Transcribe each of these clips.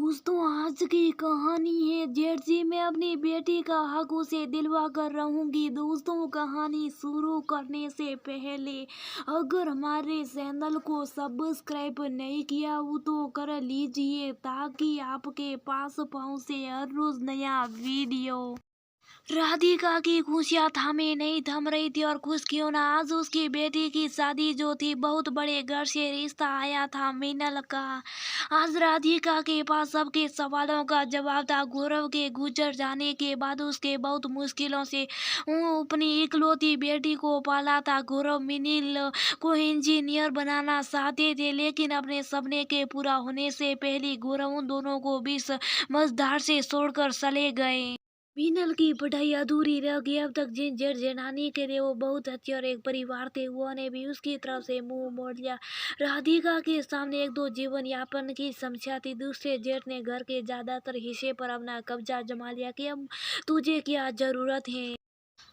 दोस्तों, आज की कहानी है जेठ जी। मैं अपनी बेटी का हक उसे दिलवा कर रहूंगी। दोस्तों, कहानी शुरू करने से पहले अगर हमारे चैनल को सब्सक्राइब नहीं किया हो तो कर लीजिए ताकि आपके पास पहुंचे हर रोज नया वीडियो। राधिका की खुशियाँ थामे नहीं थम रही थी और खुश क्यों ना, आज उसकी बेटी की शादी जो थी, बहुत बड़े घर से रिश्ता आया था मीनल का। आज राधिका के पास सबके सवालों का जवाब था। गौरव के गुजर जाने के बाद उसके बहुत मुश्किलों से वो अपनी इकलौती बेटी को पाला था। गौरव मीनल को इंजीनियर बनाना चाहते थे, लेकिन अपने सपने के पूरा होने से पहले गौरव उन दोनों को बीच मझधार से छोड़कर चले गए। मीनल की पढ़ाई अधूरी रह गई। अब तक जिन जेठ जेठानी के लिए वो बहुत अच्छे और एक परिवार थे, वो ने भी उसकी तरफ से मुंह मोड़ लिया। राधिका के सामने एक दो जीवन यापन की समस्या थी। दूसरे जेठ ने घर के ज्यादातर हिस्से पर अपना कब्जा जमा लिया कि अब तुझे क्या जरूरत है।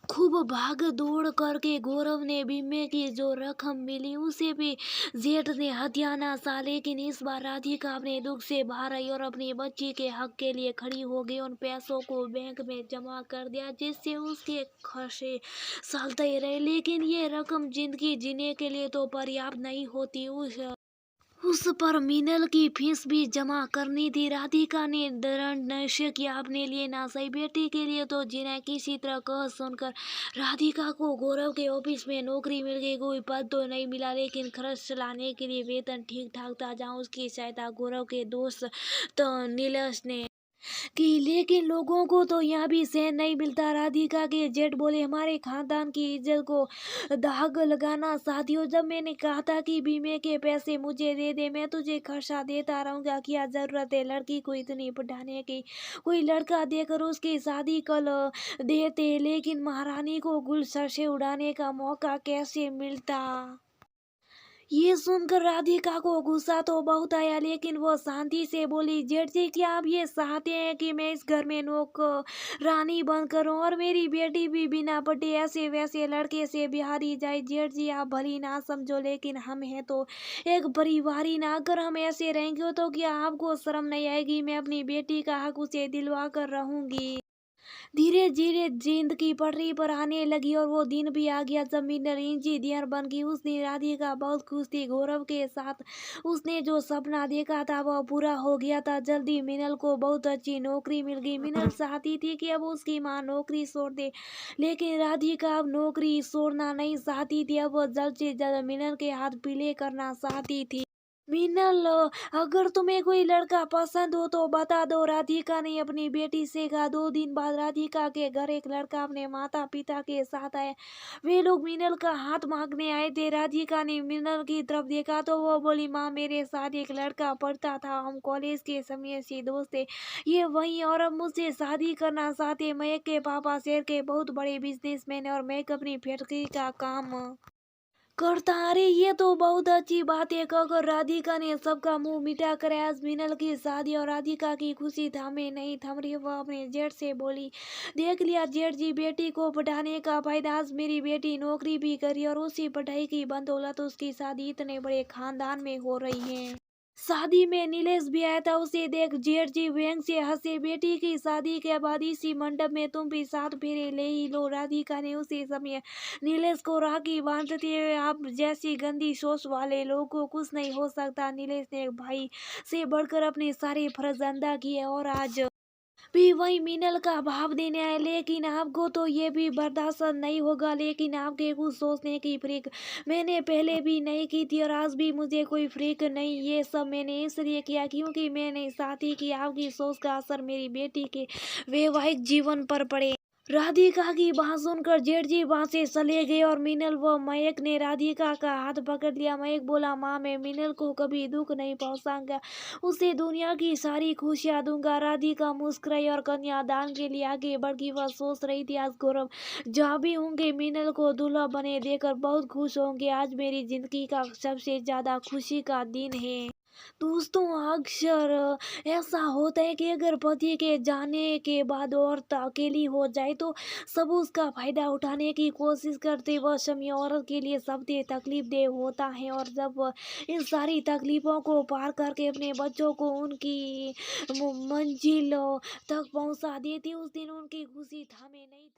खूब भाग दौड़ करके गौरव ने बीमे की जो रकम मिली उसे भी जेठ ने हथियाना सा, लेकिन इस बार राधिका अपने दुख से बाहर आई और अपनी बच्ची के हक के लिए खड़ी हो गई। उन पैसों को बैंक में जमा कर दिया जिससे उसके खर्चे चलते रहे, लेकिन ये रकम जिंदगी जीने के लिए तो पर्याप्त नहीं होती। उस पर मीनल की फीस भी जमा करनी थी। राधिका ने दृढ़ निश्चय किया अपने लिए ना सही, बेटी के लिए तो जीना। किसी तरह कह सुनकर राधिका को गौरव के ऑफिस में नौकरी मिल गई। कोई पद तो नहीं मिला, लेकिन खर्च चलाने के लिए वेतन ठीक ठाक था। जहाँ उसकी सहायता गौरव के दोस्त तो नीलेश ने की, लेकिन लोगों को तो यहाँ भी सहन नहीं मिलता। राधिका के जेठ बोले, हमारे खानदान की इज्जत को दाग लगाना चाहती हो? जब मैंने कहा था कि बीमे के पैसे मुझे दे दे, मैं तुझे खर्चा देता रहूंगा, क्या जरूरत है लड़की को इतनी पढ़ाने की? कोई लड़का देकर उसकी शादी कर देते, लेकिन महारानी को गुलशन से उड़ाने का मौका कैसे मिलता? ये सुनकर राधिका को गुस्सा तो बहुत आया, लेकिन वो शांति से बोली, जेठ जी, क्या आप ये चाहते हैं कि मैं इस घर में नौकरानी बन करूं और मेरी बेटी भी बिना पढ़े ऐसे वैसे लड़के से ब्याह दी जाए? जेठ जी, आप भली ना समझो, लेकिन हम हैं तो एक परिवार ही ना। अगर हम ऐसे रहेंगे तो क्या आपको शर्म नहीं आएगी? मैं अपनी बेटी का हक उसे दिलवा कर रहूंगी। धीरे धीरे जिंदगी पटरी पर आने लगी और वो दिन भी आ गया जब मीनल इंजीनियर बन गई। उस दिन राधिका बहुत खुश थी। गौरव के साथ उसने जो सपना देखा था वह पूरा हो गया था। जल्दी मीनल को बहुत अच्छी नौकरी मिल गई। मीनल चाहती थी कि अब उसकी माँ नौकरी छोड़ दे, लेकिन राधिका अब नौकरी छोड़ना नहीं चाहती थी। अब वो जल्द से जल्द मीनल के हाथ पीले करना चाहती थी। मीनल, अगर तुम्हें कोई लड़का पसंद हो तो बता दो, राधिका ने अपनी बेटी से कहा। 2 दिन बाद राधिका के घर एक लड़का अपने माता पिता के साथ आया। वे लोग मीनल का हाथ मांगने आए थे। राधिका ने मीनल की तरफ देखा तो वो बोली, माँ, मेरे साथ एक लड़का पढ़ता था, हम कॉलेज के समय से दोस्त थे। ये वही और अब मुझसे शादी करना चाहते। महक के पापा शहर के बहुत बड़े बिजनेसमैन है और महक अपनी फैक्ट्री का काम करता। अरे, ये तो बहुत अच्छी बात है, कहकर राधिका ने सबका मुंह मिटा कर आज मीनल की शादी और राधिका की खुशी थामे नहीं थम रही। वह अपने जेठ से बोली, देख लिया जेठ जी, बेटी को पढ़ाने का फायदा। आज मेरी बेटी नौकरी भी करी और उसी पढ़ाई की बदौलत उसकी शादी इतने बड़े खानदान में हो रही है। शादी में नीलेश भी आया था, उसे देख जेठ जी व्यंग से हंसे। बेटी की शादी के बाद इसी मंडप में तुम भी साथ फेरे ले ही लो। राधिका ने उसी समय नीलेश को राखी बांधते हुए, आप जैसी गंदी सोच वाले लोगों को कुछ नहीं हो सकता। नीलेश ने एक भाई से बढ़कर अपने सारे फर्ज अदा किए और आज भी वही मीनल का भाव देने आए, लेकिन आपको तो ये भी बर्दाश्त नहीं होगा। लेकिन आपके कुछ सोचने की फ्रिक मैंने पहले भी नहीं की थी और आज भी मुझे कोई फ्रिक नहीं। ये सब मैंने इसलिए किया क्योंकि मैं नहीं चाहती कि आपकी सोच का असर मेरी बेटी के वैवाहिक जीवन पर पड़े। राधिका की बात सुनकर जेठ जी वहां से चले गए और मीनल व महक ने राधिका का हाथ पकड़ लिया। महक बोला, माँ, मैं मीनल को कभी दुख नहीं पहुंचाऊंगा, उसे दुनिया की सारी खुशियां दूंगा। राधिका मुस्कुराई और कन्यादान के लिए आगे बढ़ गई। वह सोच रही थी, आज गौरव जहाँ भी होंगे मीनल को दूल्हा बने देकर बहुत खुश होंगे। आज मेरी जिंदगी का सबसे ज्यादा खुशी का दिन है। दोस्तों अक्सर ऐसा होता है कि अगर पति के जाने के बाद औरत अकेली हो जाए तो सब उसका फायदा उठाने की कोशिश करते। वह समय औरत के लिए सबसे तकलीफ दे होता है और जब वह इन सारी तकलीफों को पार करके अपने बच्चों को उनकी मंजिल तक पहुंचा देती, उस दिन उनकी खुशी थमे नहीं।